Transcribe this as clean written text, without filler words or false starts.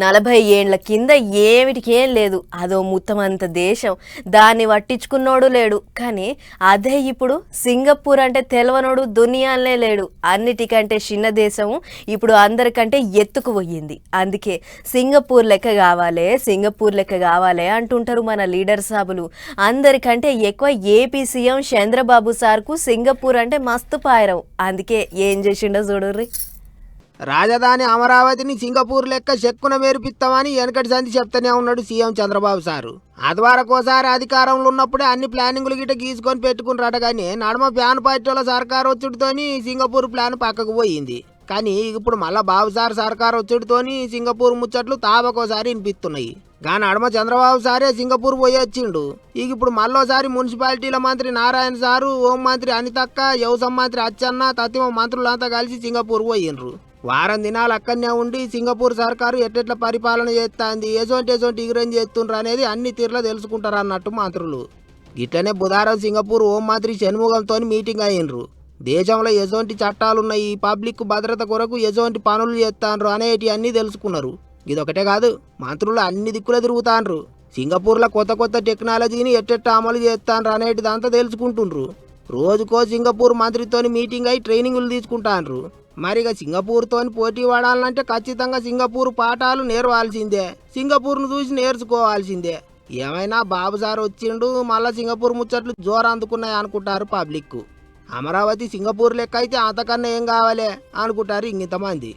40 ఏండ్ల కింద ఏమిటికేం లేదు, అదో ముత్తమంత దేశం, దాన్ని పట్టించుకున్నోడు లేడు. కానీ అదే ఇప్పుడు సింగపూర్ అంటే తెలవనోడు దునియాలనే లేడు. అన్నిటికంటే చిన్న దేశం ఇప్పుడు అందరికంటే ఎత్తుకు పోయింది. అందుకే సింగపూర్ లెక్క కావాలి, సింగపూర్ లెక్క కావాలి అంటుంటారు మన లీడర్ సాబులు. అందరికంటే ఎక్కువ ఏపీ సీఎం చంద్రబాబు సార్కు సింగపూర్ అంటే మస్తు పాయరం. అందుకే ఏం చేసిండో చూడుర్రి. రాజధాని అమరావతిని సింగపూర్ లెక్క చెక్కున మేరుపిస్తామని వెనకటి సంధి చెప్తూనే ఉన్నాడు సీఎం చంద్రబాబు సారు. అదివరకోసారి అధికారంలో ఉన్నప్పుడే అన్ని ప్లానింగ్లు గిట్ట గీసుకొని పెట్టుకున్నారట. కానీ నడమ ప్యాన్ పార్టీల సర్కారు వచ్చుడితోని సింగపూర్ ప్లాన్ పక్కకు పోయింది. కానీ ఇప్పుడు మళ్ళా బాబు సార్ సర్కారు వచ్చుడితోని సింగపూర్ ముచ్చట్లు తాబకోసారి వినిపిస్తున్నాయి. కానీ నడమ చంద్రబాబు సారే సింగపూర్ పోయి వచ్చిండు. ఇప్పుడు మళ్ళోసారి మున్సిపాలిటీల మంత్రి నారాయణ సారు, హోం మంత్రి అనితక్క, వ్యవసాయ మంత్రి అచ్చన్న, తత్తిమ మంత్రులంతా కలిసి సింగపూర్ పోయిండ్రు. వారం దినాలు అక్కడనే ఉండి సింగపూర్ సర్కారు ఎట్టెట్లా పరిపాలన చేస్తాంది, ఎసోంటి ఇగురం చేస్తుండ్రు అనేది అన్ని తీర్లా తెలుసుకుంటారు అన్నట్టు మంత్రులు. ఇట్లనే బుధవారం సింగపూర్ హోం మంత్రి షణ్ముగంతో మీటింగ్ అయ్యిండ్రు. దేశంలో ఎసోంటి చట్టాలున్నాయి, పబ్లిక్ భద్రత కొరకు ఎసోంటి పనులు చేస్తాండ్రు అనేటి అన్నీ తెలుసుకున్నారు. ఇదొకటే కాదు, మంత్రులు అన్ని దిక్కులు తిరుగుతాండ్రు. సింగపూర్లో కొత్త టెక్నాలజీని ఎట్టెట్ట అమలు చేస్తాండ్రు అనేటిదంతా తెలుసుకుంటుండ్రు. రోజుకో సింగపూర్ మంత్రితోని మీటింగ్ అయి ట్రైనింగులు తీసుకుంటాండ్రు. మరిగా సింగపూర్తోని పోటీ పడాలంటే ఖచ్చితంగా సింగపూర్ పాఠాలు నేర్వాల్సిందే, సింగపూర్ను చూసి నేర్చుకోవాల్సిందే. ఏమైనా బాబు సార్ వచ్చిండు, మళ్ళా సింగపూర్ ముచ్చట్లు జోరు అందుకున్నాయి అనుకుంటారు పబ్లిక్. అమరావతి సింగపూర్ లెక్క అయితే అంతకన్నా ఏం కావాలే అనుకుంటారు ఇంతమంది.